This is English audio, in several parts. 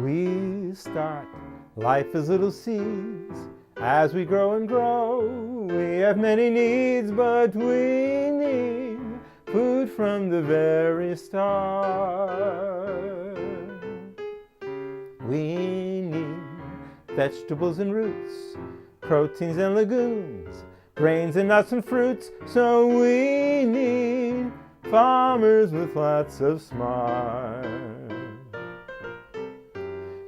We start life as little seeds. As we grow and grow, we have many needs, but we need food from the very start. We need vegetables and roots, proteins and legumes, grains and nuts and fruits, so we need farmers with lots of smart.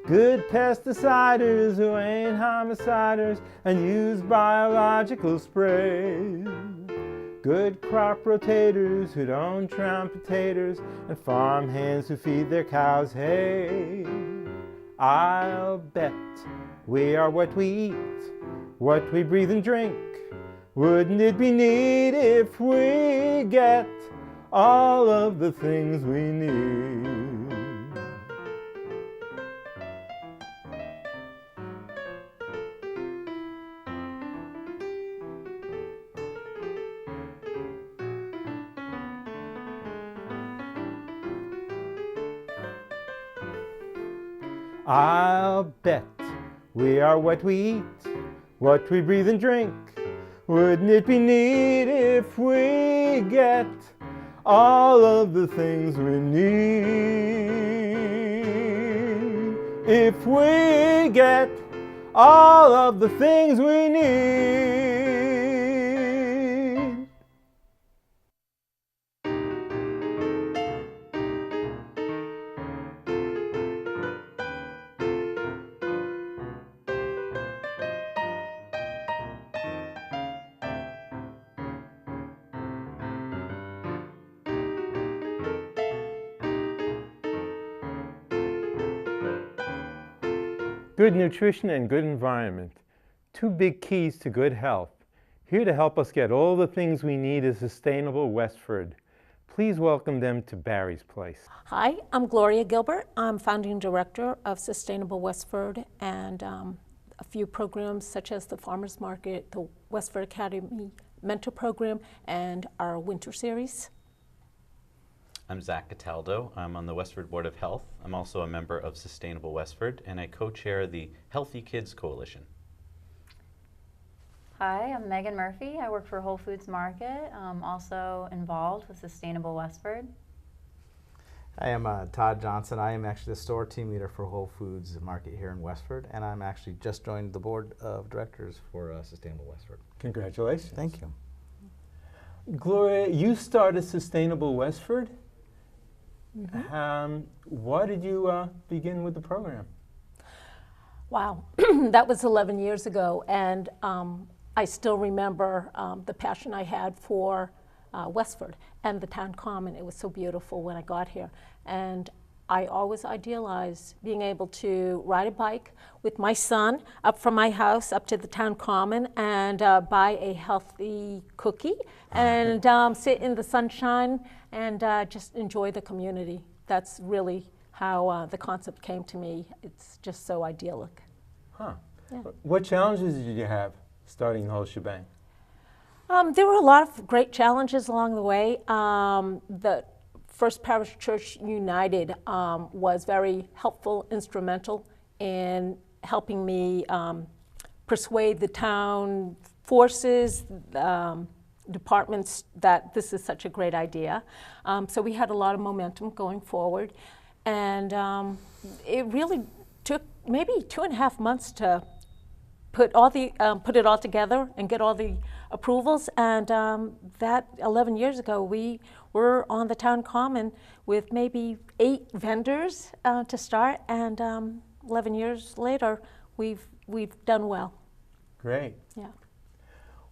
Good pesticiders who ain't homiciders and use biological sprays. Good crop rotators who don't drown potatoes and farm hands who feed their cows hay. I'll bet we are what we eat, what we breathe and drink. Wouldn't it be neat if we get all of the things we need? I'll bet we are what we eat, what we breathe and drink. Wouldn't it be neat if we get all of the things we need? If we get all of the things we need. Good nutrition and good environment. Two big keys to good health. Here to help us get all the things we need is Sustainable Westford. Please welcome them to Barry's Place. Hi, I'm Gloria Gilbert. I'm founding director of Sustainable Westford and a few programs such as the Farmers Market, the Westford Academy Mentor Program, and our Winter Series. I'm Zach Cataldo. I'm on the Westford Board of Health. I'm also a member of Sustainable Westford, and I co-chair the Healthy Kids Coalition. Hi, I'm Megan Murphy. I work for Whole Foods Market. I'm also involved with Sustainable Westford. I am Todd Johnson. I am actually the store team leader for Whole Foods Market here in Westford, and I'm actually just joined the board of directors for Sustainable Westford. Congratulations. Thank you. Gloria, you started Sustainable Westford. Mm-hmm. Why did you begin with the program? Wow, that was 11 years ago, and I still remember the passion I had for Westford and the town common. It was so beautiful when I got here, and I always idealized being able to ride a bike with my son up from my house up to the town common and buy a healthy cookie and sit in the sunshine and just enjoy the community. That's really how the concept came to me. It's just so idyllic. Huh. Yeah. What challenges did you have starting the whole shebang? There were a lot of great challenges along the way. The First Parish Church United was very helpful, instrumental in helping me persuade the town forces, departments that this is such a great idea. So we had a lot of momentum going forward, and it really took maybe 2.5 months to put it all together and get all the approvals. And that 11 years ago, we were on the town common with maybe 8 vendors to start, and 11 years later, we've done well. Great. Yeah.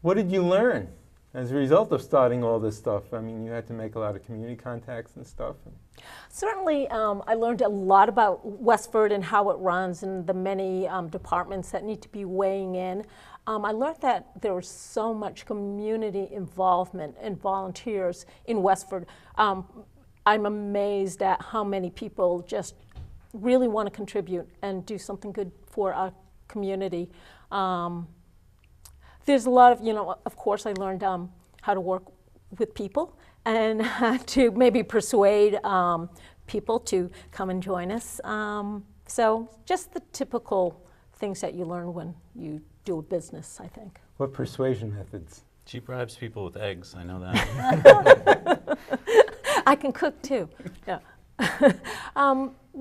What did you learn as a result of starting all this stuff? I mean, you had to make a lot of community contacts and stuff. Certainly, I learned a lot about Westford and how it runs and the many departments that need to be weighing in. I learned that there was so much community involvement and volunteers in Westford. I'm amazed at how many people just really want to contribute and do something good for our community. There's a lot of, of course I learned how to work with people and to maybe persuade people to come and join us. So just the typical things that you learn when you do a business, I think. What persuasion methods? She bribes people with eggs. I know that. I can cook too. Yeah.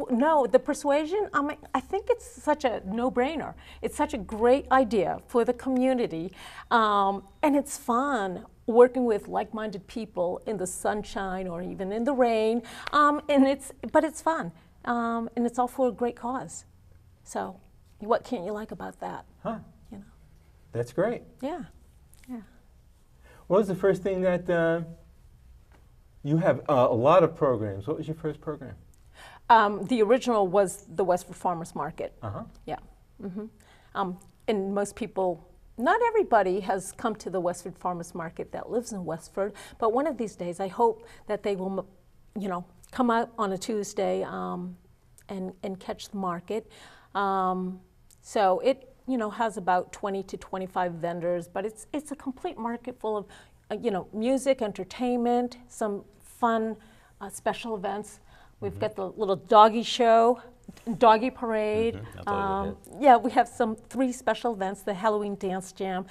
No, the persuasion, I think it's such a no-brainer. It's such a great idea for the community, and it's fun working with like-minded people in the sunshine or even in the rain, but it's fun, and it's all for a great cause. So what can't you like about that? Huh, You know? that's great. Yeah, yeah. What was the first thing that you have a lot of programs? What was your first program? The original was the Westford Farmers Market. Uh-huh. Yeah. And most people, not everybody has come to the Westford Farmers Market that lives in Westford, but one of these days I hope that they will, come out on a Tuesday and catch the market. So it, has about 20 to 25 vendors, but it's a complete market full of, music, entertainment, some fun special events. We've got the little doggy show, doggy parade. That's always a hit. Yeah, we have 3 special events, the Halloween Dance Jam.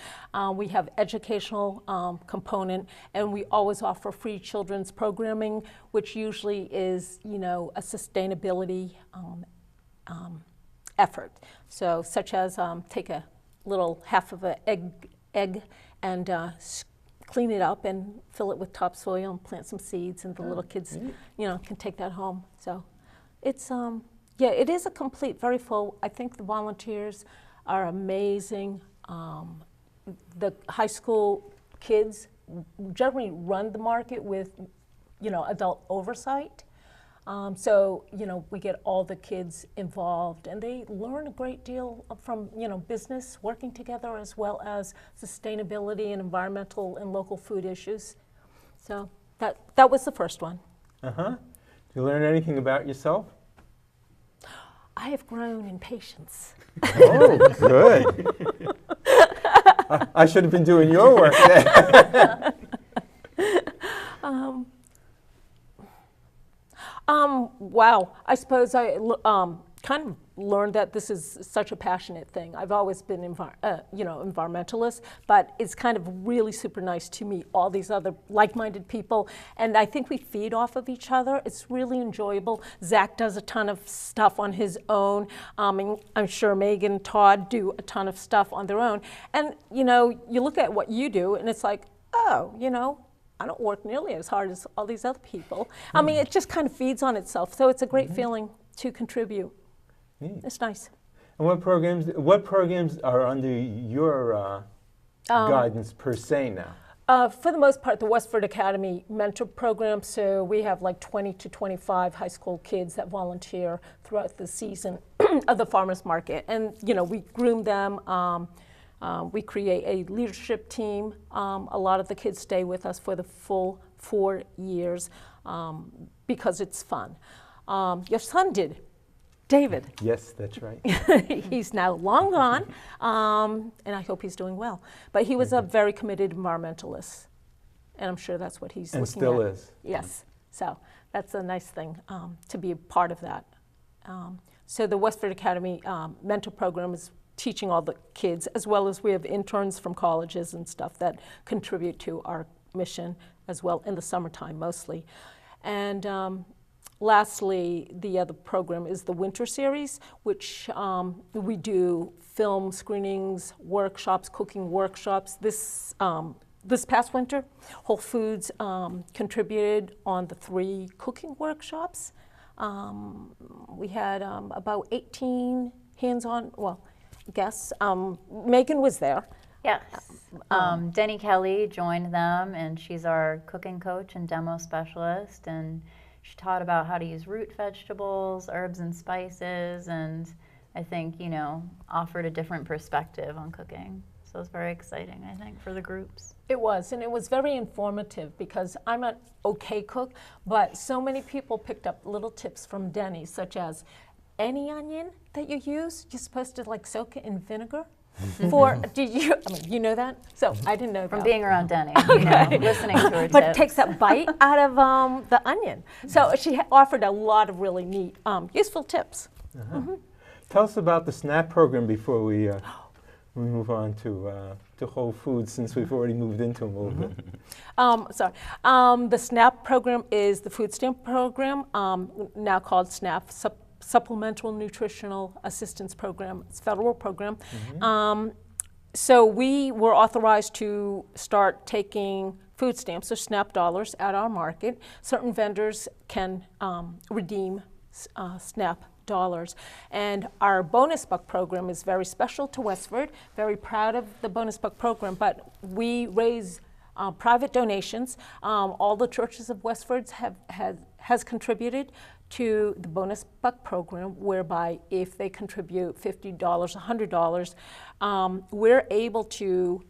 We have educational component, and we always offer free children's programming, which usually is, a sustainability effort. So such as take a little half of an egg and clean it up and fill it with topsoil and plant some seeds, and the little kids, can take that home. So it's, it is a complete, very full. I think the volunteers are amazing. The high school kids generally run the market with, adult oversight. So, we get all the kids involved, and they learn a great deal from, business, working together, as well as sustainability and environmental and local food issues. So that was the first one. Uh-huh. Did you learn anything about yourself? I have grown in patience. Oh, good. I should have been doing your work then. Wow. I suppose I kind of learned that this is such a passionate thing. I've always been, environmentalist, but it's kind of really super nice to meet all these other like-minded people, and I think we feed off of each other. It's really enjoyable. Zach does a ton of stuff on his own, and I'm sure Megan and Todd do a ton of stuff on their own. And, you look at what you do, and it's like, oh, I don't work nearly as hard as all these other people. I mean, it just kind of feeds on itself. So it's a great feeling to contribute. Neat. It's nice. And what programs are under your guidance per se now? For the most part, the Westford Academy mentor program. So we have like 20 to 25 high school kids that volunteer throughout the season of the farmers market. And, we groom them. We create a leadership team. A lot of the kids stay with us for the full 4 years because it's fun. Your son did, David. Yes, that's right. He's now long gone, and I hope he's doing well. But he was a very committed environmentalist, and I'm sure that's what he's And looking still at. is. Yes, so that's a nice thing to be a part of that. So the Westford Academy mentor program is teaching all the kids, as well as we have interns from colleges and stuff that contribute to our mission as well in the summertime mostly. And lastly, the other program is the Winter Series, which we do film screenings, workshops, cooking workshops. This past winter, Whole Foods contributed on the 3 cooking workshops. We had about 18 hands-on, guests. Megan was there. Yes. Denny Kelly joined them, and she's our cooking coach and demo specialist, and she taught about how to use root vegetables, herbs and spices, and I think, offered a different perspective on cooking. So it was very exciting, I think, for the groups. It was, and it was very informative because I'm an okay cook, but so many people picked up little tips from Denny, such as any onion that you use, you're supposed to soak it in vinegar. You know that? So I didn't know From that. being around Denny, listening to her But tips. it takes that bite out of the onion. So she offered a lot of really neat, useful tips. Tell us about the SNAP program before we move on to Whole Foods, since we've already moved into them a little bit. The SNAP program is the food stamp program, now called SNAP, Supplemental Nutritional Assistance Program. It's a federal program. So we were authorized to start taking food stamps or SNAP dollars at our market. Certain vendors can redeem SNAP dollars. And our bonus buck program is very special to Westford. Very proud of the bonus buck program, but we raise private donations. All the churches of Westford has contributed to the bonus buck program, whereby if they contribute $50, $100, we're able to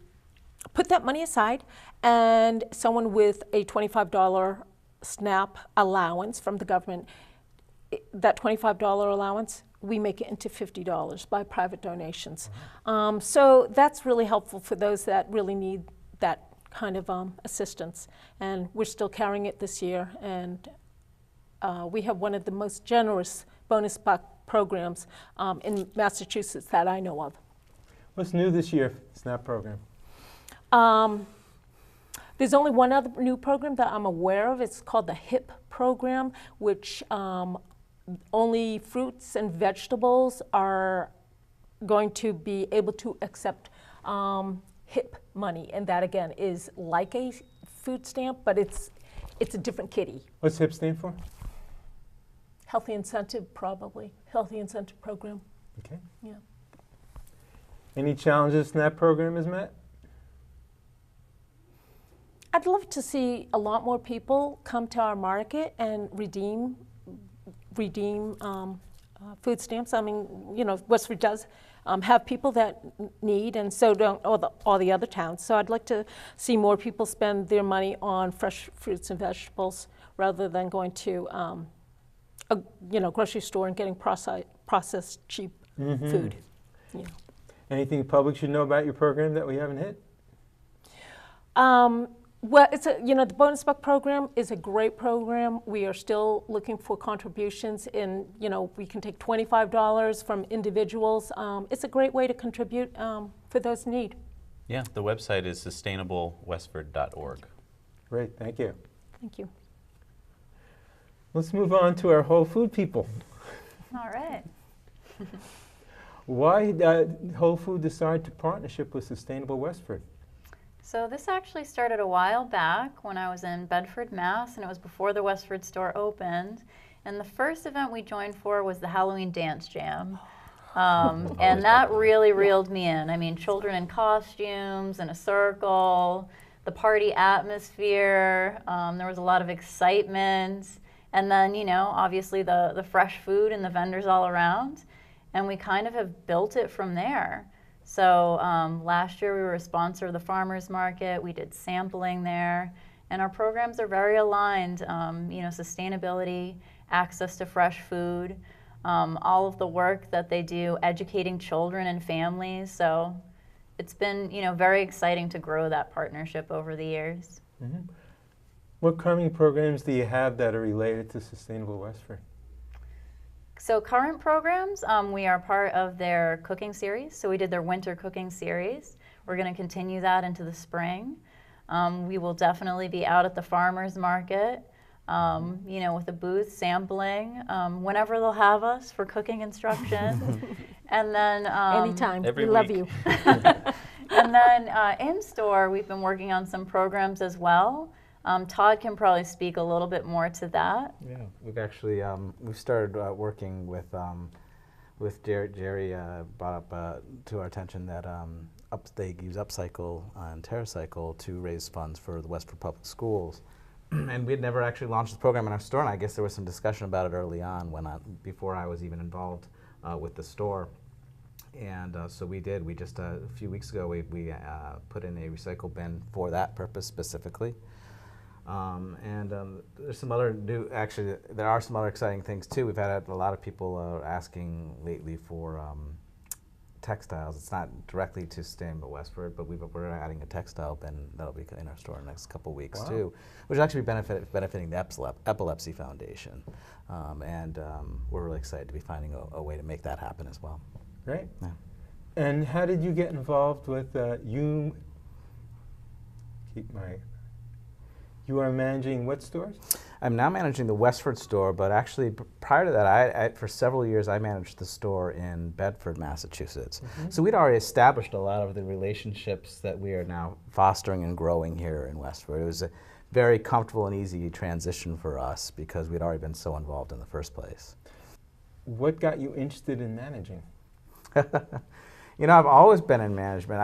put that money aside, and someone with a $25 SNAP allowance from the government, that $25 allowance, we make it into $50 by private donations. So that's really helpful for those that really need that kind of assistance. And we're still carrying it this year, and we have one of the most generous bonus buck programs in Massachusetts that I know of. What's new this year, SNAP program? There's only one other new program that I'm aware of. It's called the HIP program, which only fruits and vegetables are going to be able to accept HIP money, and that again is like a food stamp, but it's a different kitty. What's HIP stand for? Healthy incentive, probably. Healthy incentive program. Okay. Yeah. Any challenges SNAP program has met? I'd love to see a lot more people come to our market and redeem food stamps. I mean, you know, Westford does have people that need, and so don't all the other towns. So I'd like to see more people spend their money on fresh fruits and vegetables rather than going to a grocery store and getting processed cheap food. Yeah. Anything the public should know about your program that we haven't hit? Well, the bonus buck program is a great program. We are still looking for contributions, and we can take $25 from individuals. It's a great way to contribute for those in need. Yeah, the website is sustainablewestford.org. Great, thank you. Thank you. Let's move on to our Whole Food people. All right. Why did Whole Food decide to partnership with Sustainable Westford? So this actually started a while back when I was in Bedford, Mass, and it was before the Westford store opened. And the first event we joined for was the Halloween Dance Jam. And that really reeled me in. I mean, children in costumes, in a circle, the party atmosphere, there was a lot of excitement. And then, obviously the fresh food and the vendors all around. And we kind of have built it from there. So last year we were a sponsor of the farmers market. We did sampling there, and our programs are very aligned. Sustainability, access to fresh food, all of the work that they do, educating children and families. So it's been very exciting to grow that partnership over the years. Mm-hmm. What coming programs do you have that are related to Sustainable Westford? So current programs, we are part of their cooking series. So we did their winter cooking series. We're going to continue that into the spring. We will definitely be out at the farmers market, with a booth sampling, whenever they'll have us for cooking instruction. And then anytime, we love you. And then in store, we've been working on some programs as well. Todd can probably speak a little bit more to that. Yeah, we've actually we've started working with Jerry. Jerry brought up to our attention that they use Upcycle and TerraCycle to raise funds for the Westford Public Schools, and we had never actually launched the program in our store. And I guess there was some discussion about it early on before I was even involved with the store. And so we did. We just a few weeks ago we put in a recycle bin for that purpose specifically. There's some other there are some other exciting things too. We've had a lot of people asking lately for textiles. It's not directly to Sustainable Westford, but we're adding a textile bin that'll be in our store in the next couple weeks too, which will actually benefiting the Epilepsy Foundation. We're really excited to be finding a way to make that happen as well. Great. Yeah. And how did you get involved with you are managing what stores? I'm now managing the Westford store, but actually prior to that, for several years I managed the store in Bedford, Massachusetts. So we'd already established a lot of the relationships that we are now fostering and growing here in Westford. It was a very comfortable and easy transition for us because we'd already been so involved in the first place. What got you interested in managing? You know, I've always been in management.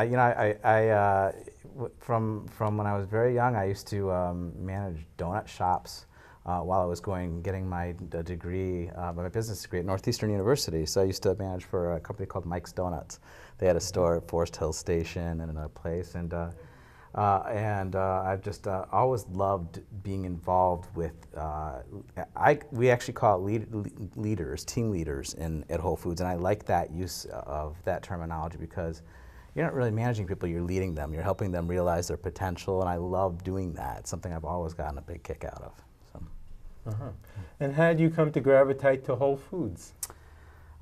From when I was very young, I used to manage donut shops while I was getting my degree, my business degree at Northeastern University. So I used to manage for a company called Mike's Donuts. They had a store at Forest Hill Station and another place, and I've just always loved being involved with. We actually call it team leaders at Whole Foods, and I like that use of that terminology because you're not really managing people, you're leading them, you're helping them realize their potential, and I love doing that. It's something I've always gotten a big kick out of. So. And how did you come to gravitate to Whole Foods?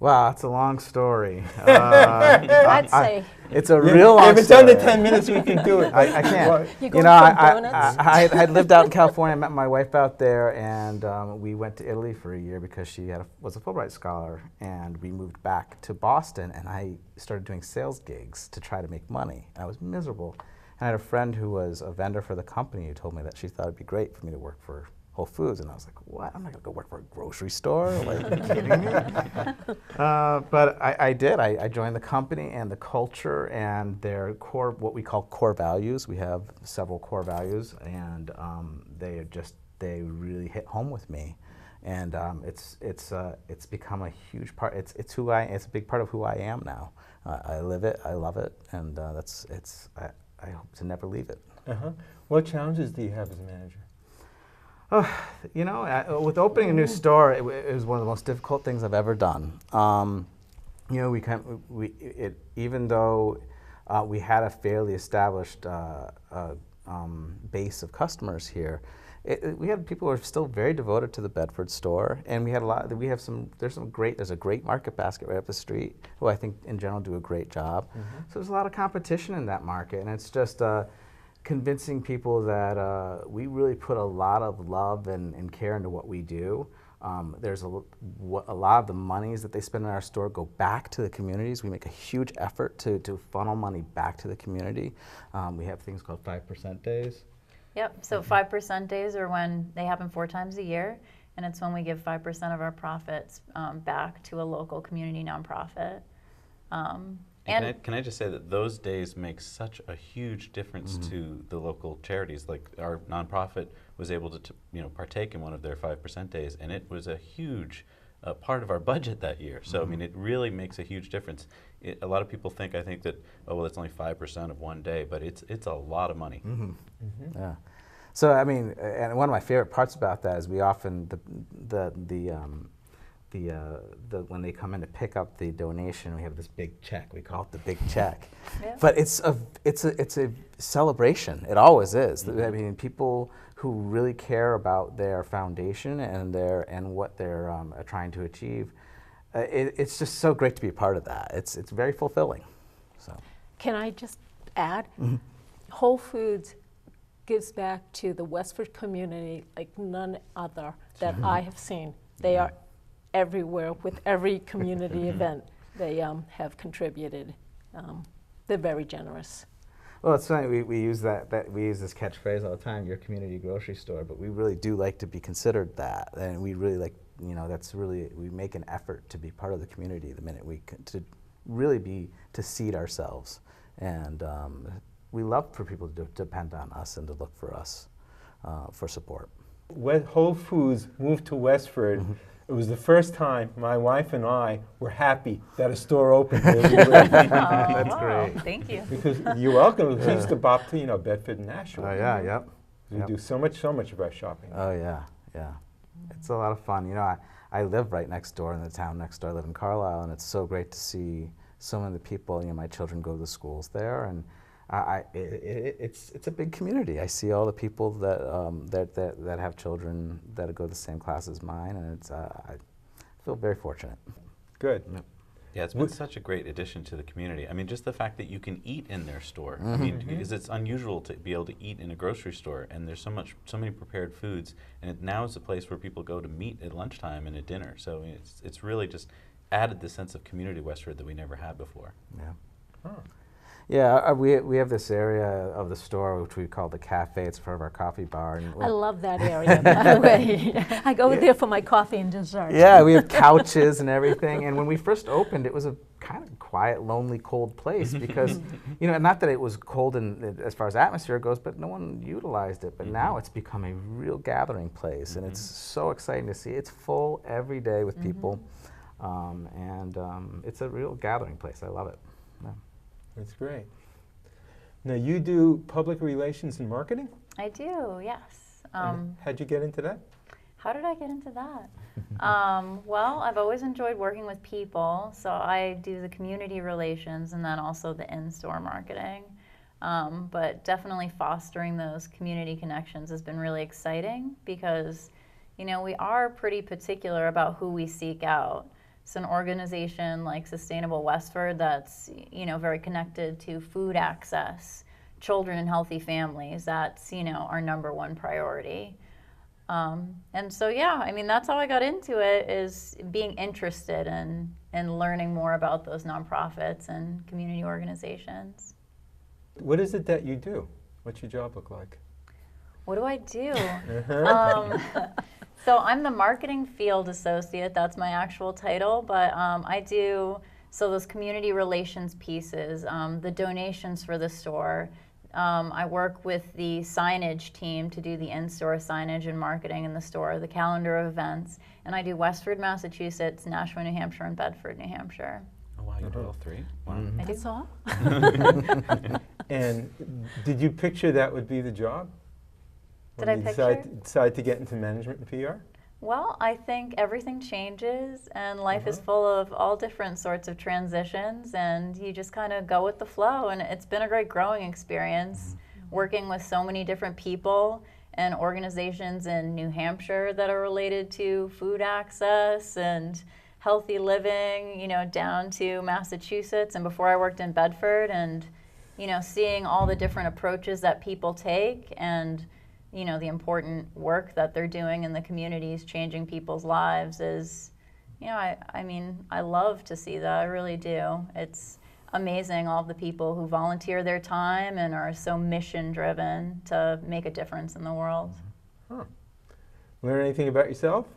Wow, it's a long story. I'd say. It's a real long If it's story. under 10 minutes, we can do it. I can't. You go from donuts? I lived out in California. I met my wife out there, and we went to Italy for a year because she was a Fulbright scholar, and we moved back to Boston, and I started doing sales gigs to try to make money. I was miserable. And I had a friend who was a vendor for the company who told me that she thought it'd be great for me to work for Whole Foods, and I was like, what? I'm not gonna go work for a grocery store? Like, are you kidding me? But I did. I joined the company, and the culture and their core, what we call core values. We have several core values, and they really hit home with me. And it's become a huge part. It's a big part of who I am now. I live it. I love it, and I hope to never leave it. What challenges do you have as a manager? You know, with opening a new store, it was one of the most difficult things I've ever done. You know, even though we had a fairly established base of customers here, we had people who are still very devoted to the Bedford store, and we had a lot. There's a great Market Basket right up the street, who I think in general do a great job. So there's a lot of competition in that market, and it's just convincing people that we really put a lot of love and care into what we do. There's a lot of the monies that they spend in our store go back to the communities. We make a huge effort to funnel money back to the community. We have things called 5% days. Yep, so 5% days are when they happen 4 times a year, and it's when we give 5% of our profits back to a local community nonprofit. And can I just say that those days make such a huge difference to the local charities. Like our nonprofit was able to partake in one of their 5% days, and it was a huge part of our budget that year. So I mean, it really makes a huge difference. A lot of people think that, oh well, it's only 5% of one day, but it's a lot of money. Yeah. So I mean, and one of my favorite parts about that is we often when they come in to pick up the donation, we have this big check. We call it the big check. Yeah. But it's a celebration. It always is. I mean, people who really care about their foundation and what they're trying to achieve. It's just so great to be a part of that. It's very fulfilling. So. Can I just add? Whole Foods gives back to the Westford community like none other that I have seen. They are everywhere with every community event. They have contributed. They're very generous. Well, it's funny. We use we use this catchphrase all the time. Your community grocery store, but we really do like to be considered that, and we really like. That's really, we make an effort to be part of the community the minute to seed ourselves, and we love for people to depend on us and to look for us for support. When Whole Foods moved to Westford, it was the first time my wife and I were happy that a store opened. That's great. Thank you. Because you're welcome. We used to bop to Bedford and Nashua. Oh yeah, yep. We do so much of our shopping. Oh yeah, yeah. It's a lot of fun. I live right next door in the town next door. I live in Carlisle, and it's so great to see so many of the people, my children go to the schools there, and it's a big community. I see all the people that have children that go to the same class as mine, and I feel very fortunate. Good. Yeah, it's been such a great addition to the community. I mean, just the fact that you can eat in their store. I mean, because it's unusual to be able to eat in a grocery store, and there's so many prepared foods, and it now is a place where people go to meet at lunchtime and at dinner. So it's really just added the sense of community to Westford that we never had before. Yeah. Huh. Yeah, we have this area of the store which we call the cafe. It's part of our coffee bar. And I love that area, by the way. I go there for my coffee and dessert. yeah, we have couches and everything. And when we first opened, it was a kind of quiet, lonely, cold place because, not that it was cold as far as atmosphere goes, but no one utilized it. But now it's become a real gathering place, and it's so exciting to see. It's full every day with people, and it's a real gathering place. I love it. Yeah. That's great. Now, you do public relations and marketing? I do, yes. And how'd you get into that? How did I get into that? Well, I've always enjoyed working with people, so I do the community relations and then also the in-store marketing. But definitely fostering those community connections has been really exciting because, we are pretty particular about who we seek out. So an organization like Sustainable Westford that's, very connected to food access, children and healthy families, that's, our #1 priority. And so, that's how I got into it, is being interested in learning more about those nonprofits and community organizations. What is it that you do? What's your job look like? What do I do? So I'm the marketing field associate, that's my actual title, but I do, those community relations pieces, the donations for the store. I work with the signage team to do the in-store signage and marketing in the store, the calendar of events, and I do Westford, Massachusetts, Nashua, New Hampshire, and Bedford, New Hampshire. Oh, wow, you did all three? Wow. I do. That's all? And did you picture that would be the job? Did When I you picture? decide to get into management and PR? Well, I think everything changes and life is full of all different sorts of transitions, and you just kind of go with the flow, and it's been a great growing experience working with so many different people and organizations in New Hampshire that are related to food access and healthy living, down to Massachusetts, and before I worked in Bedford, and seeing all the different approaches that people take and the important work that they're doing in the communities, changing people's lives is, I love to see that, I really do. It's amazing, all the people who volunteer their time and are so mission driven to make a difference in the world. Huh. Learn anything about yourself?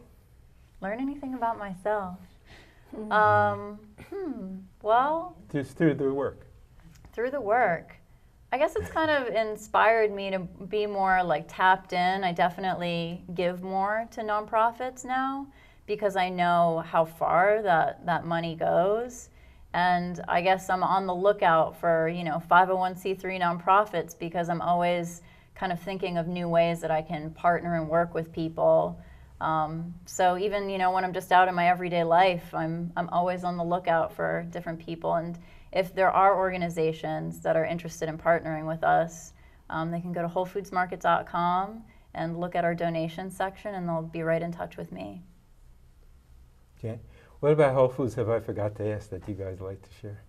Learn anything about myself? Well, Just through the work. through the work. I guess it's kind of inspired me to be more tapped in. I definitely give more to nonprofits now because I know how far that money goes. And I guess I'm on the lookout for, 501c3 nonprofits because I'm always kind of thinking of new ways that I can partner and work with people. So even, when I'm just out in my everyday life, I'm always on the lookout for different people. And if there are organizations that are interested in partnering with us, they can go to WholeFoodsMarket.com and look at our donation section, and they'll be right in touch with me. Okay. What about Whole Foods have I forgot to ask that you guys like to share?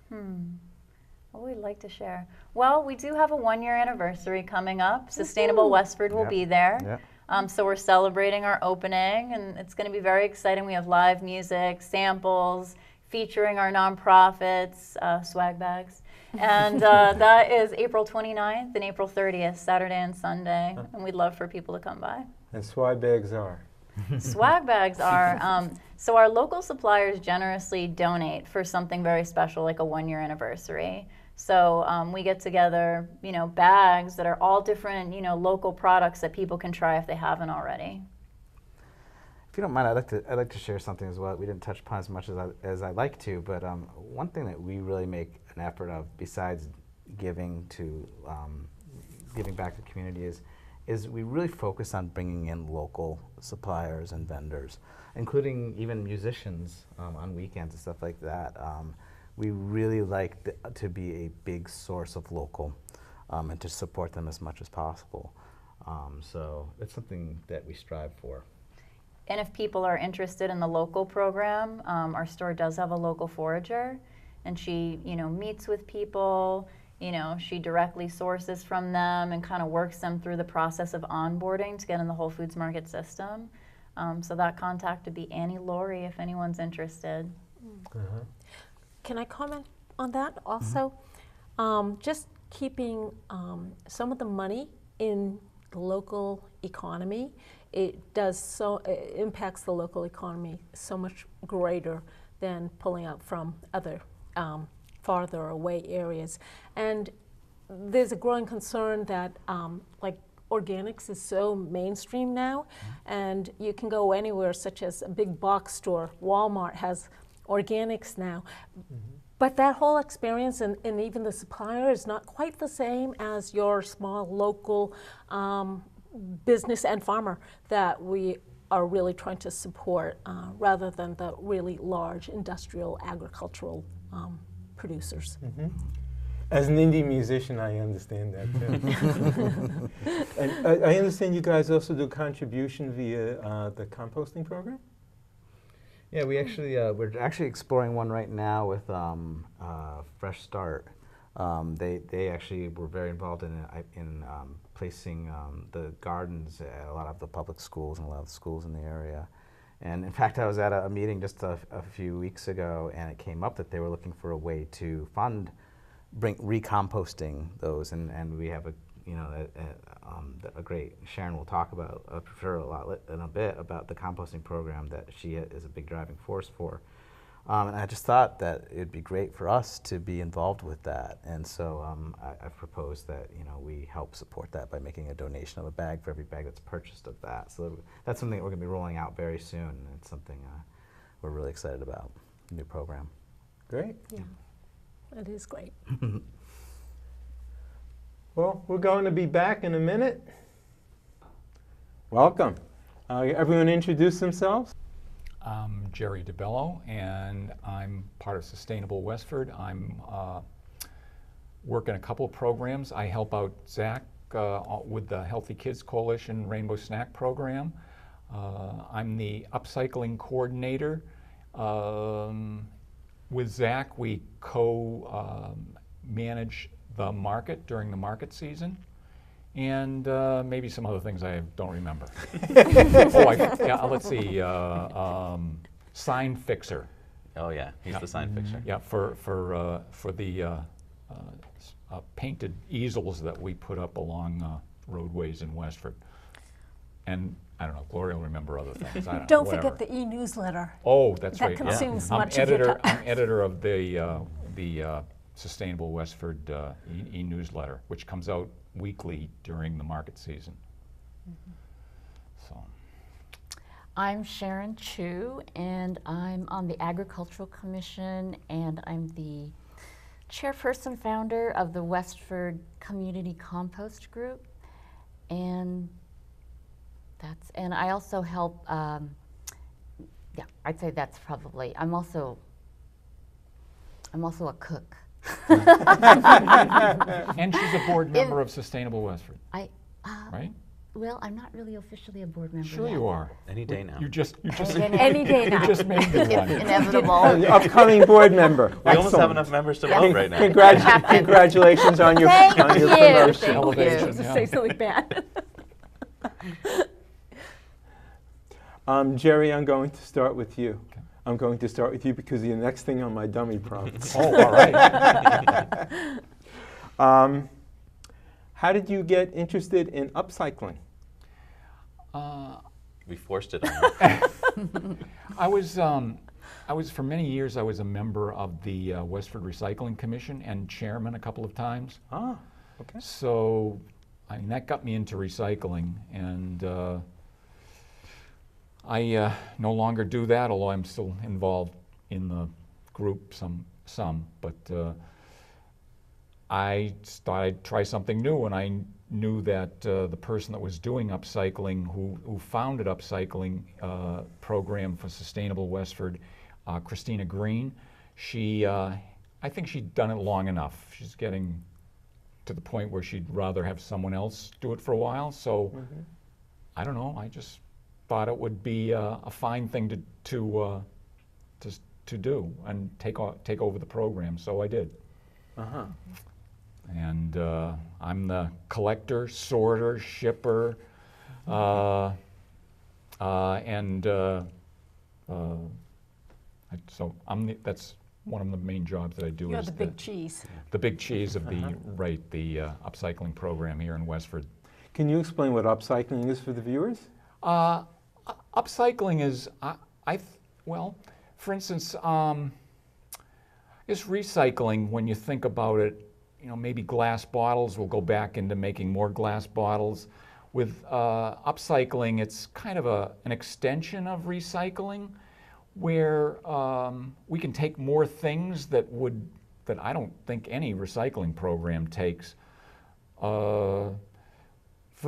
What would we like to share? Well, we do have a 1-year anniversary coming up. Sustainable Westford will be there. Yeah. So we're celebrating our opening, and it's going to be very exciting. We have live music, samples, featuring our nonprofits, swag bags. And that is April 29th and April 30th, Saturday and Sunday. And we'd love for people to come by. And swag bags are? Swag bags are, so our local suppliers generously donate for something very special like a 1-year anniversary. So we get together, bags that are all different, local products that people can try if they haven't already. If you don't mind, I'd like to share something as well. We didn't touch upon as much as I'd like to, but one thing that we really make an effort of, besides giving back to the community, is is we really focus on bringing in local suppliers and vendors, including even musicians on weekends and stuff like that. We really like to be a big source of local and to support them as much as possible. So it's something that we strive for. And if people are interested in the local program, our store does have a local forager, and she, meets with people. She directly sources from them and kind of works them through the process of onboarding to get in the Whole Foods Market system. So that contact would be Annie Laurie if anyone's interested. Can I comment on that also? Just keeping some of the money in the local economy, it impacts the local economy so much greater than pulling out from other farther away areas. And there's a growing concern that like organics is so mainstream now, and you can go anywhere, such as a big box store. Walmart has organics now. But that whole experience and even the supplier is not quite the same as your small local business and farmer that we are really trying to support rather than the really large industrial agricultural producers. As an indie musician, I understand that too. And I understand you guys also do contribution via the composting program? Yeah, we're actually exploring one right now with Fresh Start. They actually were very involved in placing the gardens at a lot of the public schools and a lot of the schools in the area. And in fact, I was at a meeting just a few weeks ago, and it came up that they were looking for a way to fund recomposting those, and we have a great, Sharon will talk about, in a bit about the composting program that she is a big driving force for. And I just thought that it'd be great for us to be involved with that, and so I've proposed that we help support that by making a donation of a bag for every bag that's purchased of that. So that's something that we're going to be rolling out very soon, and it's something we're really excited about, the new program. Great. Yeah, it is great. Well, we're going to be back in a minute. Welcome. Everyone introduce themselves. I'm Jerry DeBello, and I'm part of Sustainable Westford. I'm working a couple of programs. I help out Zach with the Healthy Kids Coalition Rainbow Snack Program. I'm the upcycling coordinator. With Zach, we co-manage the market during the market season. And maybe some other things I don't remember. Let's see, sign fixer. Oh yeah, he's the sign fixer. Yeah, for the painted easels that we put up along roadways in Westford. And I don't know, Gloria will remember other things. Don't forget the e-newsletter. Oh, that's right. That consumes I'm much of your time. I'm editor of the Sustainable Westford e-newsletter, which comes out weekly during the market season. So, I'm Sharon Chu, and I'm on the Agricultural Commission, and I'm the chairperson founder of the Westford Community Compost Group, and I also help. I'd say that's probably. I'm also a cook. and she's a board member of Sustainable Westford, right? Well, I'm not really officially a board member Sure yet. you are. Any day now. You just Any day now. you just made the one. Inevitable. The upcoming board member. We almost have Excellent. enough members to vote right now. Congratulations on your Thank on your you. promotion. Thank you. Elevation, To yeah. say something bad. Jerry, I'm going to start with you. Okay. I'm going to start with you because you're the next thing on my dummy prompt. Oh, all right. How did you get interested in upcycling? We forced it on you. I was for many years. I was a member of the Westford Recycling Commission and chairman a couple of times. Ah, okay. So, I mean, that got me into recycling, and I no longer do that, although I'm still involved in the group some. But I thought I'd try something new, and I knew that the person that was doing upcycling, who founded upcycling program for Sustainable Westford, Christina Green, I think she'd done it long enough. She's getting to the point where she'd rather have someone else do it for a while. So I don't know. I just thought it would be a fine thing to do and take over the program. So I did. And I'm the collector, sorter, shipper, so that's one of the main jobs that I do. You're is the big cheese. the big cheese of the upcycling program here in Westford. Can you explain what upcycling is for the viewers? Upcycling is, well, for instance, it's recycling when you think about it. You know, maybe glass bottles will go back into making more glass bottles. With upcycling, it's kind of an extension of recycling, where we can take more things that I don't think any recycling program takes. For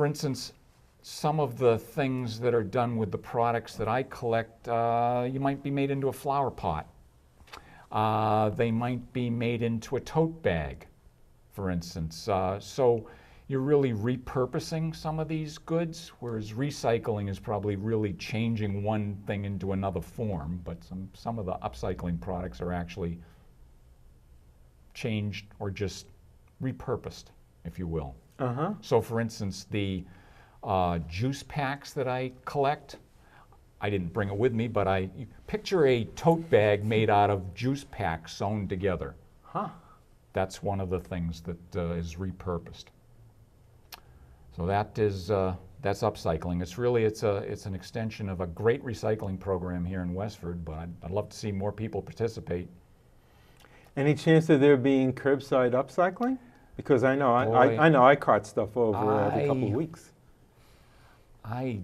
instance, some of the things that are done with the products that I collect, you might be made into a flower pot. They might be made into a tote bag, for instance. So you're really repurposing some of these goods, whereas recycling is probably really changing one thing into another form, but some of the upcycling products are actually changed or just repurposed, if you will. So for instance, the juice packs that I collect, I didn't bring it with me, but you picture a tote bag made out of juice packs sewn together. That's one of the things that is repurposed. So that's upcycling. It's an extension of a great recycling program here in Westford, but I'd love to see more people participate. Any chance of there being curbside upcycling? Because I know I cart stuff over every couple of weeks. I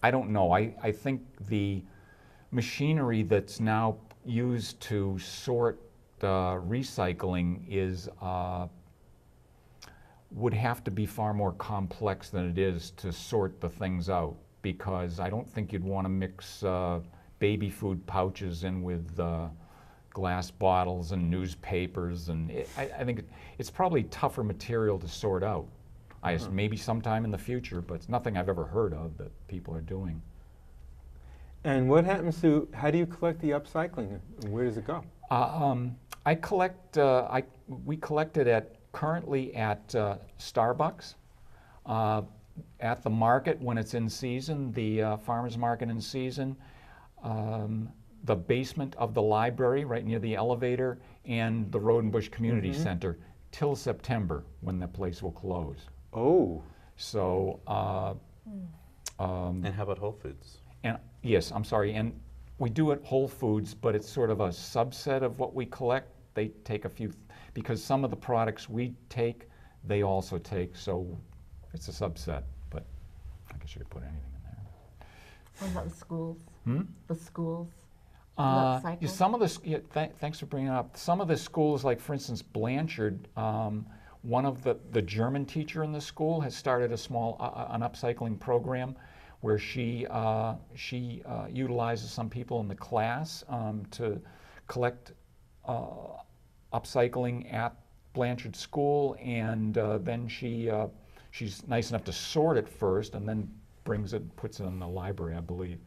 don't know. I think the machinery that's now used to sort recycling would have to be far more complex than it is to sort the things out, because I don't think you'd want to mix baby food pouches in with glass bottles and newspapers, and I think it's probably tougher material to sort out. Maybe sometime in the future, but it's nothing I've ever heard of that people are doing. And how do you collect the upcycling, and where does it go? I collect, we collect it currently at Starbucks, at the market when it's in season, the farmer's market in season, the basement of the library right near the elevator, and the Road and Bush Community Center till September, when the place will close. Oh. So. And how about Whole Foods? And yes, I'm sorry, and we do at Whole Foods, but it's sort of a subset of what we collect. They take a few, because some of the products we take, they also take, so it's a subset, but I guess you could put anything in there. What about the schools? The schools? Some of the, thanks for bringing it up. Some of the schools, like for instance Blanchard, one of the German teacher in the school has started a small, an upcycling program where she utilizes some people in the class to collect upcycling at Blanchard School, and then she's nice enough to sort it first and then puts it in the library, I believe.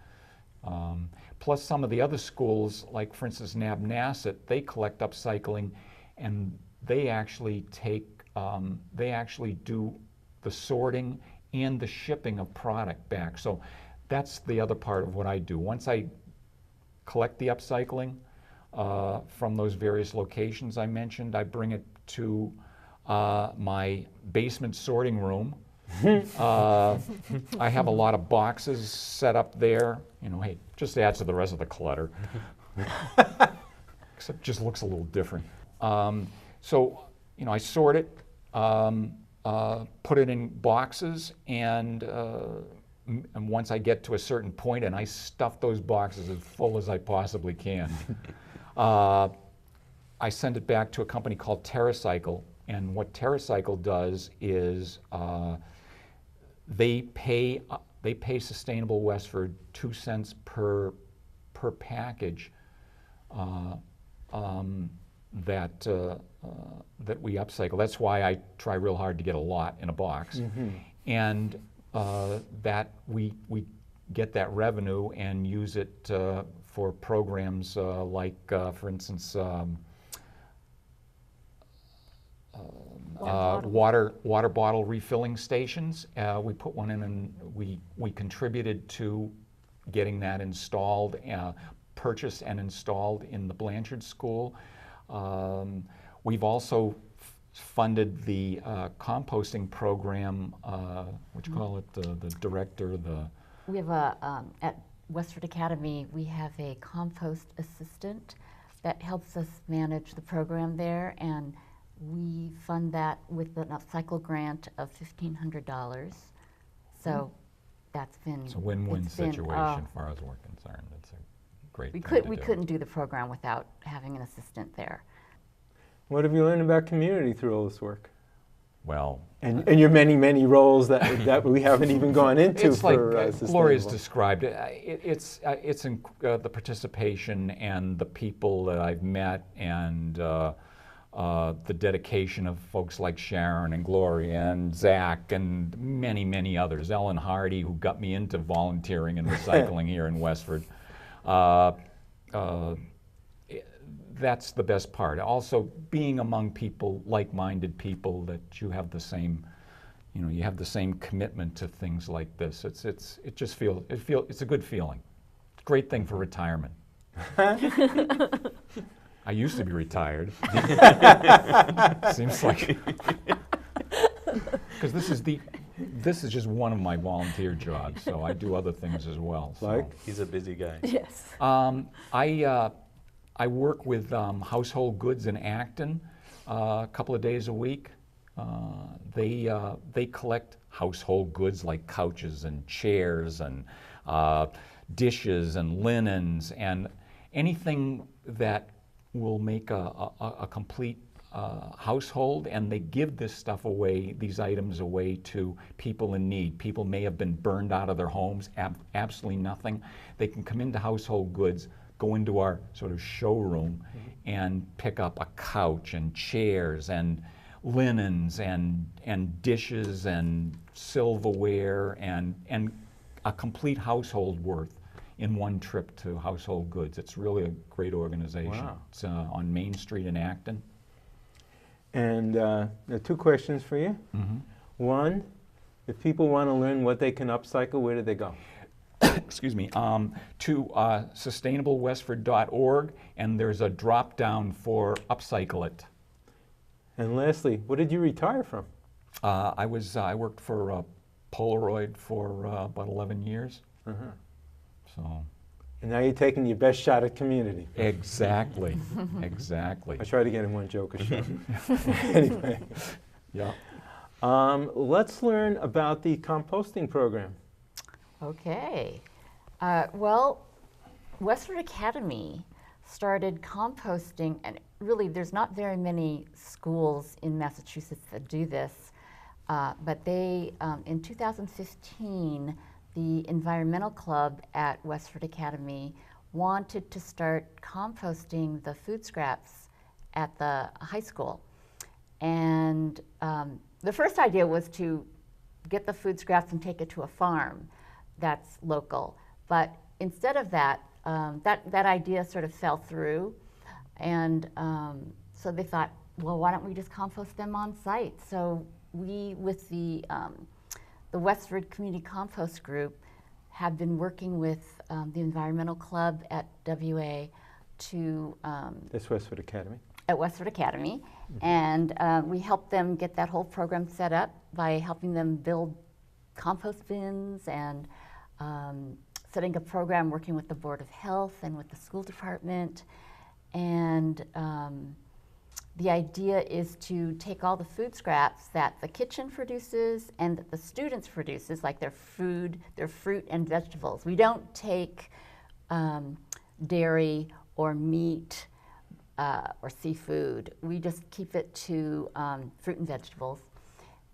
Plus some of the other schools, like for instance Nabnasset, they collect upcycling, and they actually do the sorting and the shipping of product back. So that's the other part of what I do. Once I collect the upcycling from those various locations I mentioned, I bring it to my basement sorting room. I have a lot of boxes set up there. You know, hey, just adds to the rest of the clutter. Except just looks a little different. So, you know, I sort it, put it in boxes, and once I get to a certain point, and I stuff those boxes as full as I possibly can, I send it back to a company called TerraCycle, And what TerraCycle does is they pay Sustainable Westford 2 cents per package that we upcycle. That's why I try real hard to get a lot in a box, and that we get that revenue and use it for programs like, for instance, water bottle refilling stations. We put one in, and we contributed to getting that installed, purchased and installed in the Blanchard School. We've also funded the composting program. What you call it? The director. We have at Westford Academy, we have a compost assistant that helps us manage the program there, and we fund that with an upcycle grant of $1,500. So that's been It's a win-win it's been, situation as far as we're concerned. It's a great thing to we do. couldn't do the program without having an assistant there. What have you learned about community through all this work? Well, And your many, many roles that we haven't even gone into it's like for Gloria's sustainable. described it. It's in, the participation and the people that I've met, and the dedication of folks like Sharon and Gloria and Zach and many, many others. Ellen Hardy, who got me into volunteering and recycling here in Westford. That's the best part. Also, being among people, like-minded people, that you have the same, you have the same commitment to things like this. It's a good feeling. It's a great thing for retirement. I used to be retired. Seems like, because this is just one of my volunteer jobs, so I do other things as well. So. Like? He's a busy guy. Yes. I work with Household Goods in Acton a couple of days a week. They collect household goods like couches and chairs and dishes and linens and anything that will make a complete household, and they give this stuff away, these items away to people in need. People may have been burned out of their homes, absolutely nothing. They can come into Household Goods, go into our sort of showroom and pick up a couch and chairs and linens and dishes and silverware and a complete household worth in one trip to Household Goods. It's really a great organization. Wow. It's on Main Street in Acton. And there are 2 questions for you. One, if people want to learn what they can upcycle, where do they go? Excuse me, to sustainablewestford.org, and there's a drop down for Upcycle It. And lastly, what did you retire from? I worked for Polaroid for about 11 years. So And now you're taking your best shot at community. exactly, exactly. I try to get in one joke a show. Anyway, Yeah. let's learn about the composting program. Okay. Well, Westford Academy started composting, and really there's not very many schools in Massachusetts that do this, but they, in 2015, the Environmental Club at Westford Academy wanted to start composting the food scraps at the high school. And the first idea was to get the food scraps and take it to a farm that's local. But instead of that, that idea sort of fell through. And so they thought, well, why don't we just compost them on site? So we, with the Westford Community Compost Group, have been working with the Environmental Club at WA to That's Westford Academy. at Westford Academy, and we helped them get that whole program set up by helping them build compost bins and setting a program working with the Board of Health and with the school department. And the idea is to take all the food scraps that the kitchen produces and that the students produces, like their food, their fruit and vegetables. We don't take dairy or meat or seafood. We just keep it to fruit and vegetables.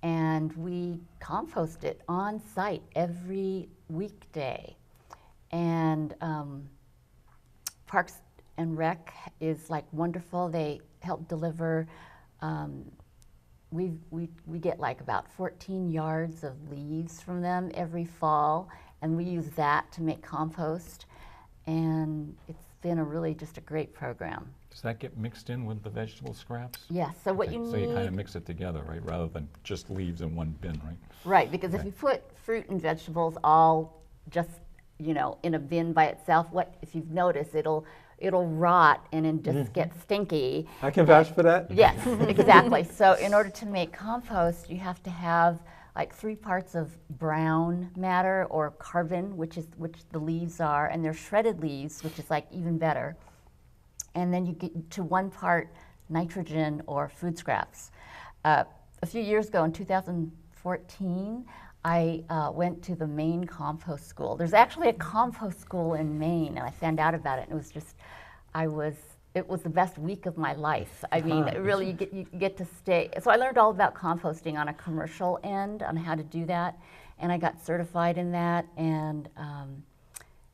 And we compost it on site every weekday. And Parks and Rec is like wonderful. They help deliver. We get like about 14 yards of leaves from them every fall, and we use that to make compost. And it's been just a great program. Does that get mixed in with the vegetable scraps? Yes, so what Okay, you so you kind need, of mix it together, right, rather than just leaves in one bin, right? right, because if you put fruit and vegetables all just, in a bin by itself, if you've noticed, it'll rot and then just get stinky. I can vouch for that. Yes, exactly. So in order to make compost, you have to have like 3 parts of brown matter or carbon, which the leaves are, and they're shredded leaves, which is like even better. And then you get to 1 part nitrogen or food scraps. A few years ago, in 2014, I went to the Maine Compost School. There's actually a compost school in Maine, and I found out about it, and it was just, it was the best week of my life. I mean, really, you get to stay. So I learned all about composting on a commercial end, on how to do that, and I got certified in that, and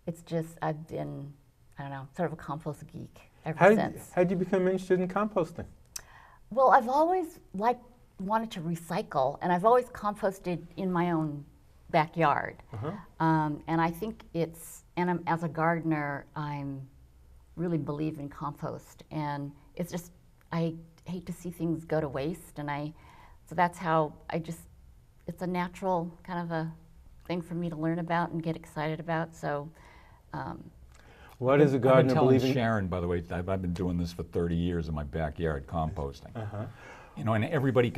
it's just, I've been, I don't know, sort of a compost geek ever since. How did you become interested in composting? Well, I've always wanted to recycle, and I've always composted in my own backyard. And I think as a gardener, I'm really believe in compost, and it's just, I hate to see things go to waste, and so that's how it's a natural kind of a thing for me to learn about and get excited about, so. What does a gardener I've been believe telling in? Sharon, by the way, I've been doing this for 30 years in my backyard, composting. And everybody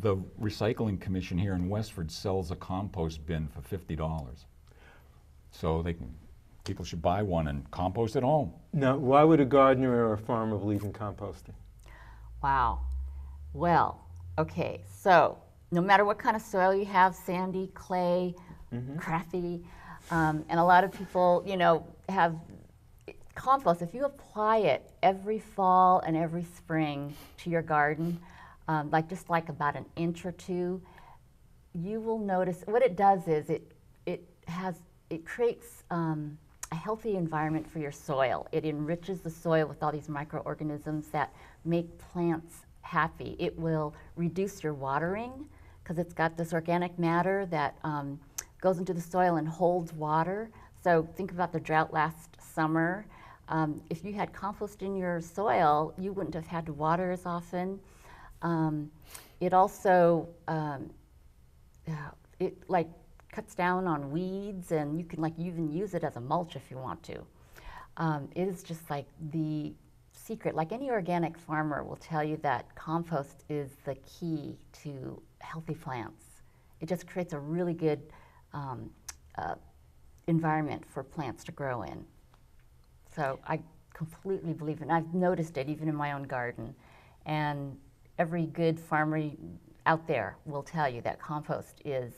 the recycling commission here in Westford sells a compost bin for $50. So people should buy one and compost at home. Now, why would a gardener or a farmer believe in composting? Wow. Well, okay, so no matter what kind of soil you have, sandy, clay, crafty, and a lot of people, have compost. If you apply it every fall and every spring to your garden, just about an inch or 2, you will notice what it does is it creates a healthy environment for your soil. It enriches the soil with all these microorganisms that make plants happy. It will reduce your watering because it's got this organic matter that goes into the soil and holds water. So think about the drought last summer. If you had compost in your soil, you wouldn't have had to water as often. It also cuts down on weeds, and you can even use it as a mulch if you want to. It is just like the secret. Like any organic farmer will tell you that compost is the key to healthy plants. It just creates a really good environment for plants to grow in. So I completely believe in it. I've noticed it even in my own garden. And every good farmer out there will tell you that compost is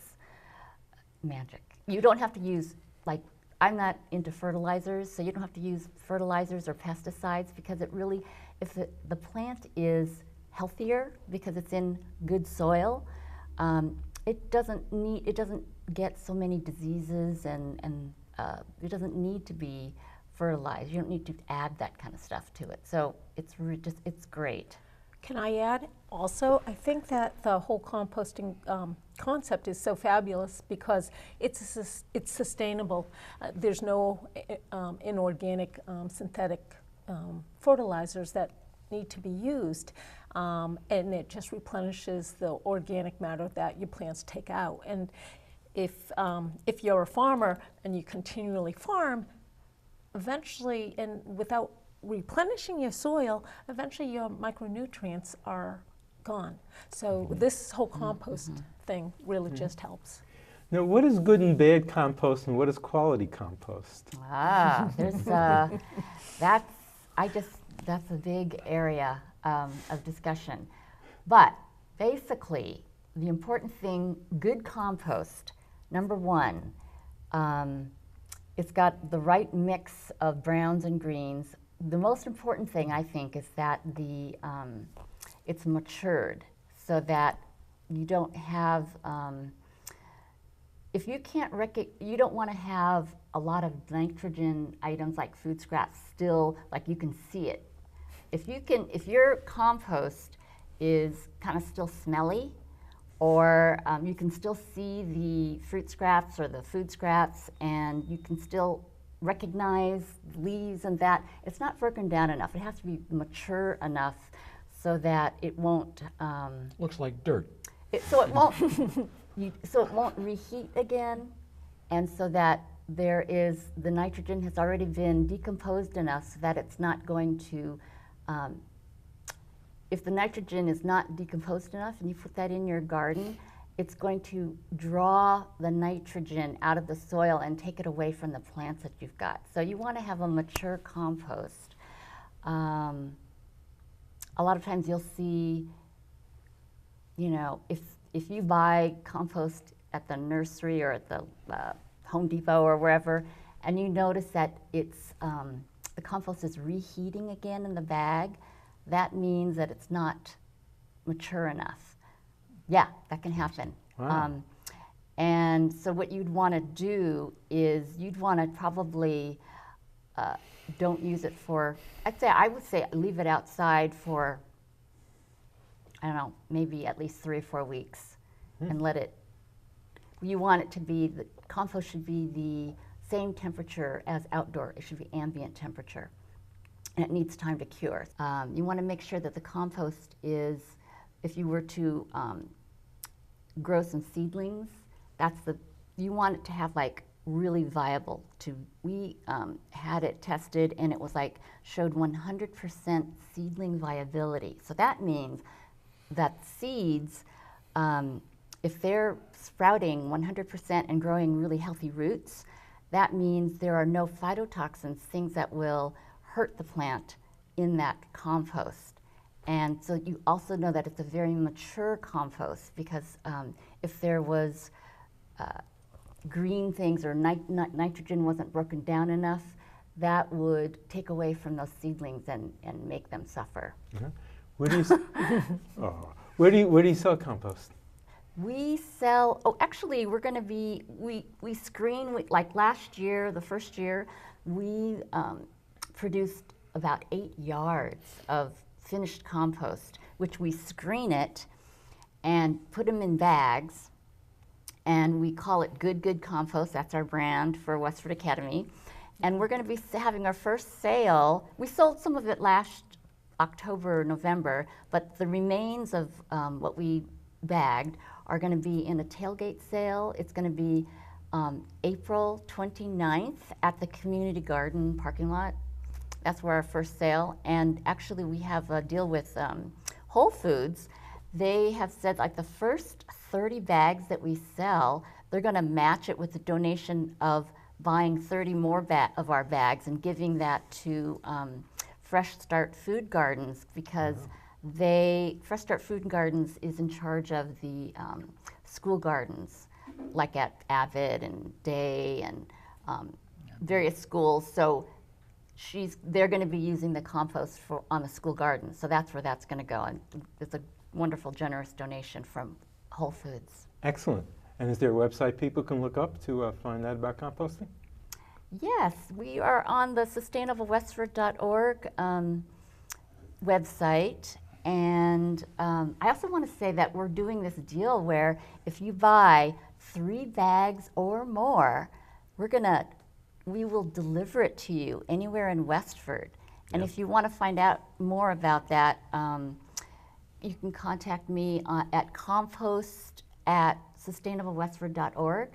magic. You don't have to use, I'm not into fertilizers, so you don't have to use fertilizers or pesticides because it really, if the plant is healthier because it's in good soil, it doesn't get so many diseases and it doesn't need to be fertilized. You don't need to add that kind of stuff to it. So it's great. Can I add also? I think that the whole composting concept is so fabulous because it's sustainable. There's no inorganic synthetic fertilizers that need to be used, and it just replenishes the organic matter that your plants take out. And if you're a farmer and you continually farm, eventually, and without replenishing your soil, eventually your micronutrients are gone. So this whole compost thing really just helps. Now, what is good and bad compost, and what is quality compost? There's that's a big area of discussion. But basically, the important thing, good compost, number 1, it's got the right mix of browns and greens. the most important thing I think is that it's matured so that you don't have, if you can't you don't want to have a lot of nitrogen items like food scraps still, like you can see it. If your compost is kind of still smelly, or you can still see the fruit scraps or the food scraps, and you can still recognize leaves and that, it's not broken down enough. It has to be mature enough so that it won't. Looks like dirt. So it won't. So it won't reheat again, and so that the nitrogen has already been decomposed enough so that it's not going to. If the nitrogen is not decomposed enough and you put that in your garden, it's going to draw the nitrogen out of the soil and take it away from the plants that you've got. So you want to have a mature compost. A lot of times you'll see, if you buy compost at the nursery or at the Home Depot or wherever, and you notice that the compost is reheating again in the bag, that means that it's not mature enough. Yeah, that can happen. Wow. And so what you'd want to do is you'd want to probably don't use it for, I would say leave it outside for, I don't know, maybe at least 3 or 4 weeks and let it, you want it to be, the compost should be the same temperature as outdoor. It should be ambient temperature. And it needs time to cure. You want to make sure that the compost is, if you were to grow some seedlings, you want it to have like really viable. We had it tested and it was like, showed 100% seedling viability. So that means that seeds, if they're sprouting 100% and growing really healthy roots, that means there are no phytotoxins, things that will hurt the plant in that compost. And so you also know that it's a very mature compost, because if there was green things or nitrogen wasn't broken down enough, that would take away from those seedlings and make them suffer. Uh-huh. Where do you where do you sell compost? We sell, actually we're going to be, we screen, like last year, the first year, we produced about 8 yards of finished compost, which we screen it and put them in bags, and we call it Good Compost. That's our brand for Westford Academy. And we're going to be having our first sale. We sold some of it last October, November, but the remains of what we bagged are going to be in a tailgate sale. It's going to be April 29th at the community garden parking lot. That's where our first sale. And actually we have a deal with Whole Foods. They have said like the first 30 bags that we sell, they're going to match it with the donation of buying 30 more of our bags and giving that to Fresh Start Food Gardens, because Fresh Start Food Gardens is in charge of the school gardens, like at Avid and Day and various schools. So they're going to be using the compost on the school garden. So that's where that's going to go. And it's a wonderful, generous donation from Whole Foods. Excellent. And is there a website people can look up to find out about composting? Yes, we are on the sustainablewestford.org website. And I also want to say that we're doing this deal where if you buy 3 bags or more, we will deliver it to you anywhere in Westford. And if you want to find out more about that, you can contact me at compost@sustainablewestford.org,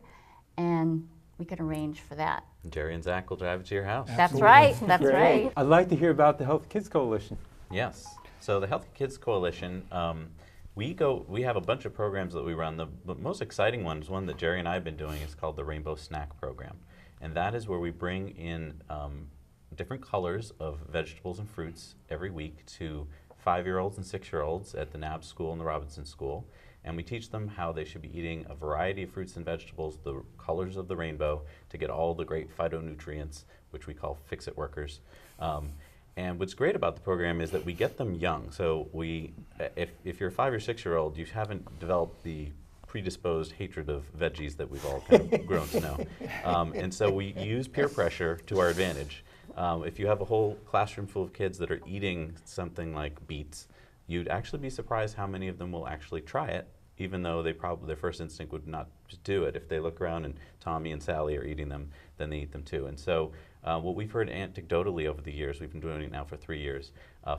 and we can arrange for that. Jerry and Zach will drive it to your house. That's right. That's right. I'd like to hear about the Healthy Kids Coalition. Yes. So the Healthy Kids Coalition, we have a bunch of programs that we run. The most exciting one is one that Jerry and I have been doing. It's called the Rainbow Snack Program. And that is where we bring in different colors of vegetables and fruits every week to 5-year-olds and 6-year-olds at the NAB school and the Robinson School. And we teach them how they should be eating a variety of fruits and vegetables, the colors of the rainbow, to get all the great phytonutrients, which we call fix-it workers. And what's great about the program is that we get them young. So if you're a 5 or 6 year old, you haven't developed the predisposed hatred of veggies that we've all kind of grown to know. And so we use peer pressure to our advantage. If you have a whole classroom full of kids that are eating something like beets, you'd actually be surprised how many of them will actually try it, even though their first instinct would not do it. If they look around and Tommy and Sally are eating them, then they eat them too. And so what we've heard anecdotally over the years, we've been doing it now for 3 years,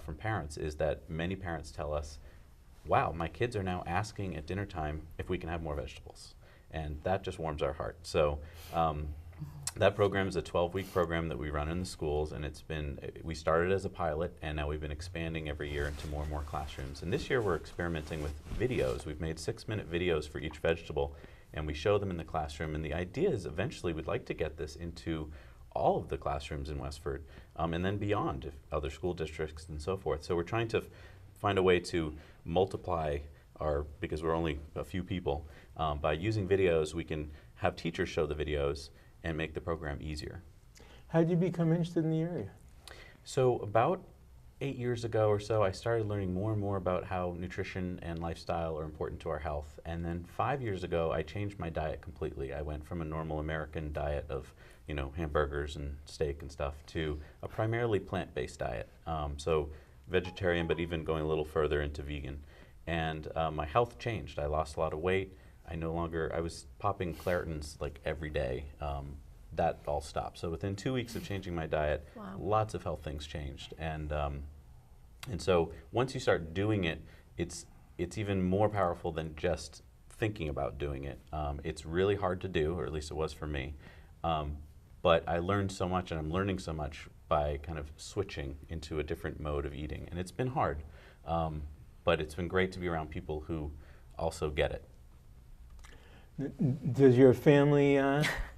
from parents, is that many parents tell us, wow, my kids are now asking at dinner time if we can have more vegetables. And that just warms our heart. So that program is a 12-week program that we run in the schools, and we started as a pilot, and now we've been expanding every year into more and more classrooms. And this year we're experimenting with videos. We've made 6-minute videos for each vegetable, and we show them in the classroom. And the idea is eventually we'd like to get this into all of the classrooms in Westford, and then beyond, if other school districts and so forth. So we're trying to find a way to multiply because we're only a few people, by using videos, we can have teachers show the videos and make the program easier. How did you become interested in the area? So about 8 years ago or so, I started learning more and more about how nutrition and lifestyle are important to our health. And then 5 years ago, I changed my diet completely. I went from a normal American diet of, hamburgers and steak and stuff to a primarily plant-based diet. So vegetarian, but even going a little further into vegan. And my health changed. I lost a lot of weight. I was popping Claritins like every day. That all stopped. So within 2 weeks of changing my diet, Wow. lots of health things changed. And so once you start doing it, it's even more powerful than just thinking about doing it. It's really hard to do, or at least it was for me. But I learned so much, and I'm learning so much by kind of switching into a different mode of eating. And it's been hard, but it's been great to be around people who also get it. Does your family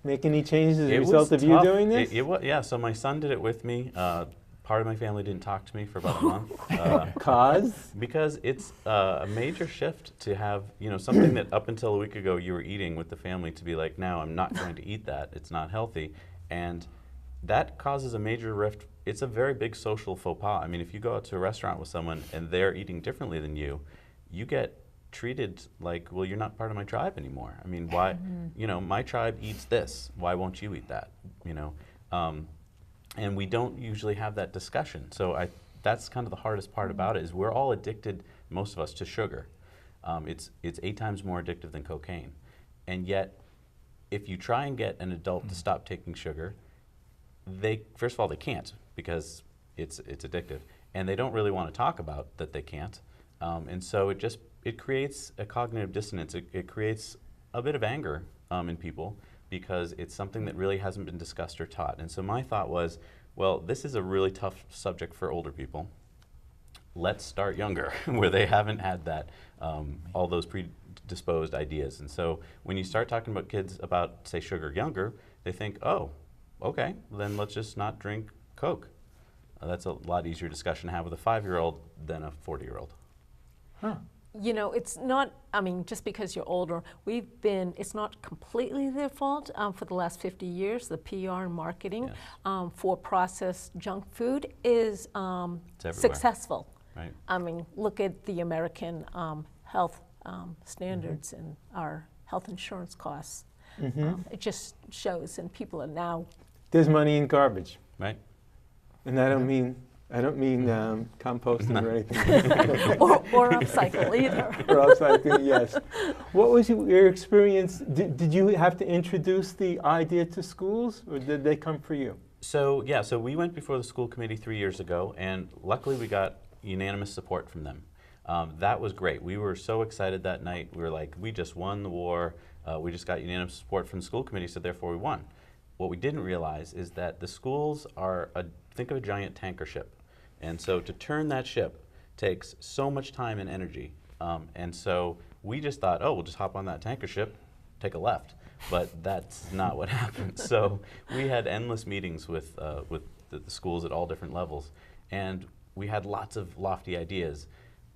make any changes as a It was result of you tough. doing this? Yeah, so my son did it with me. Part of my family didn't talk to me for about a month. Cause? Because it's a major shift to have, something that up until a week ago you were eating with the family to be like, now I'm not going to eat that. It's not healthy. And that causes a major rift. It's a very big social faux pas. I mean, if you go out to a restaurant with someone and they're eating differently than you get treated like, well, you're not part of my tribe anymore. I mean, why, my tribe eats this. Why won't you eat that? And we don't usually have that discussion. So that's kind of the hardest part about it, is we're all addicted, most of us, to sugar. It's 8 times more addictive than cocaine. And yet, if you try and get an adult to stop taking sugar, first of all, they can't, because it's addictive. And they don't really want to talk about that they can't. And so it creates a cognitive dissonance. It creates a bit of anger in people, because it's something that really hasn't been discussed or taught. And so my thought was, well, this is a really tough subject for older people. Let's start younger, where they haven't had that, all those predisposed ideas. And so when you start talking about kids about, say, sugar younger, they think, oh, okay, then let's just not drink Coke. That's a lot easier discussion to have with a 5-year-old than a 40-year-old. Huh. It's not, just because you're older, it's not completely their fault. For the last 50 years, the PR and marketing for processed junk food is successful. Right. Look at the American health standards and our health insurance costs. It just shows, and people are now. There's money in garbage. Right. And I don't mean composting or anything. or upcycle either. Or upcycling, yes. What was your experience? Did you have to introduce the idea to schools, or did they come for you? So we went before the school committee 3 years ago, and luckily we got unanimous support from them. That was great. We were so excited that night. We were like, we just won the war. We just got unanimous support from the school committee, so therefore we won. What we didn't realize is that the schools are, think of a giant tanker ship. And so to turn that ship takes so much time and energy. And so we just thought, oh, we'll just hop on that tanker ship, take a left. But that's not what happened. So we had endless meetings with the schools at all different levels. And we had lots of lofty ideas.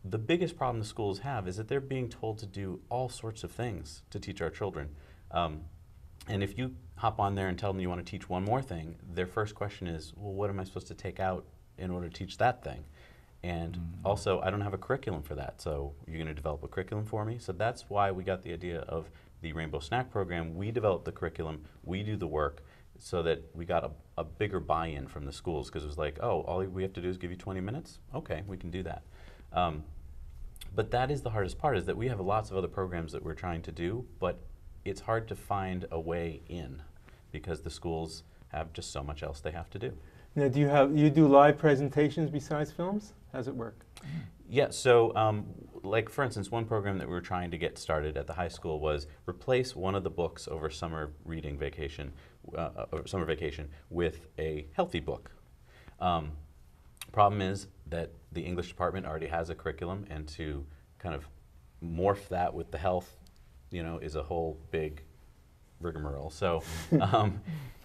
The biggest problem the schools have is that they're being told to do all sorts of things to teach our children. And if you hop on there and tell them you want to teach one more thing, their first question is, well, what am I supposed to take out in order to teach that thing? And also, I don't have a curriculum for that, so you're going to develop a curriculum for me? So that's why we got the idea of the Rainbow Snack Program. We develop the curriculum, we do the work, so that we got a bigger buy-in from the schools, because it was like, oh, all we have to do is give you 20 minutes? Okay, we can do that. But that is the hardest part, is that we have lots of other programs that we're trying to do, but it's hard to find a way in, because the schools have just so much else they have to do. Now, you do live presentations besides films? How does it work? Yeah, so like for instance, one program that we were trying to get started at the high school was replace one of the books over summer reading vacation, or summer vacation, with a healthy book. Problem is that the English department already has a curriculum, and to kind of morph that with the health, you know, is a whole big rigmarole. So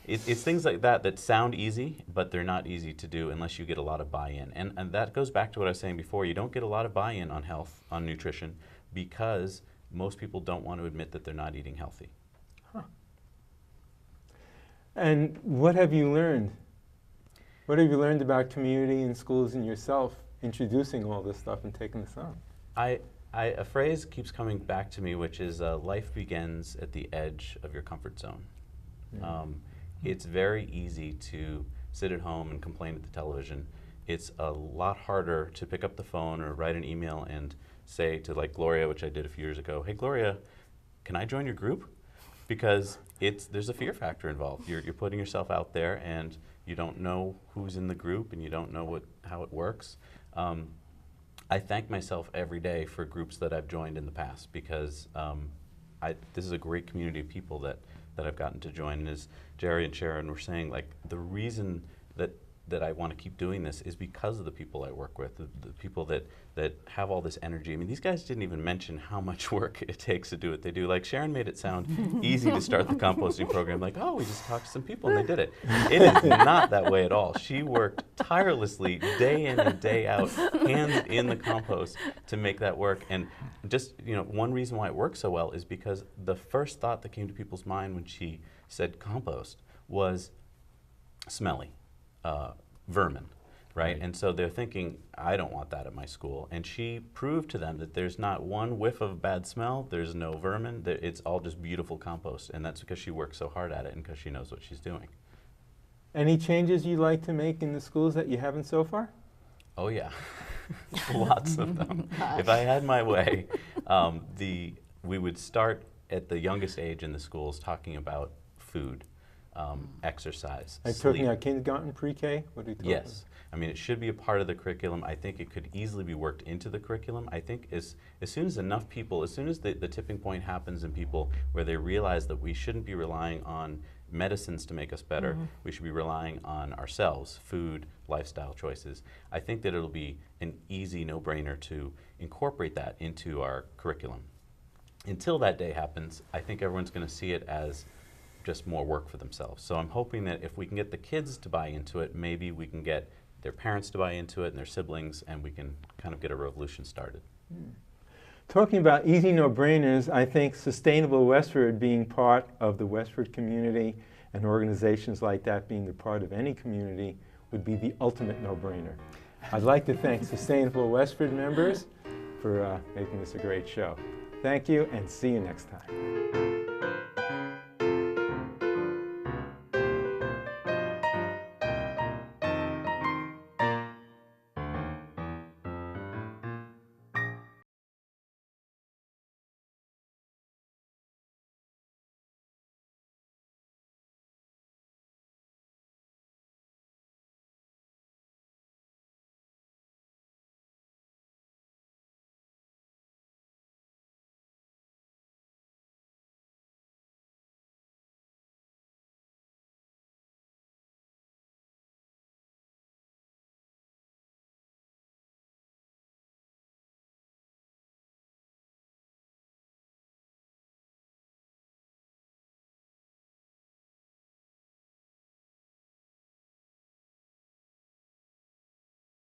it's things like that that sound easy, but they're not easy to do unless you get a lot of buy-in. And that goes back to what I was saying before. You don't get a lot of buy-in on health, on nutrition, because most people don't want to admit that they're not eating healthy. Huh. And what have you learned? What have you learned about community and schools and yourself introducing all this stuff and taking this on? A phrase keeps coming back to me, which is life begins at the edge of your comfort zone. It's very easy to sit at home and complain at the television. It's a lot harder to pick up the phone or write an email and say to, like, Gloria, which I did a few years ago, hey Gloria, can I join your group? Because there's a fear factor involved. You're putting yourself out there, and you don't know who's in the group, and you don't know how it works. I thank myself every day for groups that I've joined in the past, because this is a great community of people that I've gotten to join. And as Jerry and Sharon were saying, like, the reason that I want to keep doing this is because of the people I work with, the people that have all this energy. I mean, these guys didn't even mention how much work it takes to do what they do. Like, Sharon made it sound easy to start the composting program. Like, oh, we just talked to some people and they did it. It is not that way at all. She worked tirelessly day in and day out, hands in the compost, to make that work. And just, you know, one reason why it works so well is because the first thought that came to people's mind when she said compost was smelly. Vermin, right? And so they're thinking, I don't want that at my school. And she proved to them that there's not one whiff of bad smell, there's no vermin, it's all just beautiful compost. And that's because she works so hard at it and because she knows what she's doing. Any changes you'd like to make in the schools that you haven't so far? Oh yeah, lots of them. If I had my way, we would start at the youngest age in the schools talking about food. Exercise, Are you sleep. talking about kindergarten, pre-K? What are you talking Yes. I mean, it should be a part of the curriculum. I think it could easily be worked into the curriculum. I think as soon as enough people, as soon as the tipping point happens in people where they realize that we shouldn't be relying on medicines to make us better, we should be relying on ourselves, food, lifestyle choices. I think that it'll be an easy no-brainer to incorporate that into our curriculum. Until that day happens, I think everyone's going to see it as just more work for themselves. So I'm hoping that if we can get the kids to buy into it, maybe we can get their parents to buy into it and their siblings, and we can kind of get a revolution started. Talking about easy no-brainers, I think Sustainable Westford being part of the Westford community and organizations like that being the part of any community would be the ultimate no-brainer. I'd like to thank Sustainable Westford members for making this a great show. Thank you, and see you next time.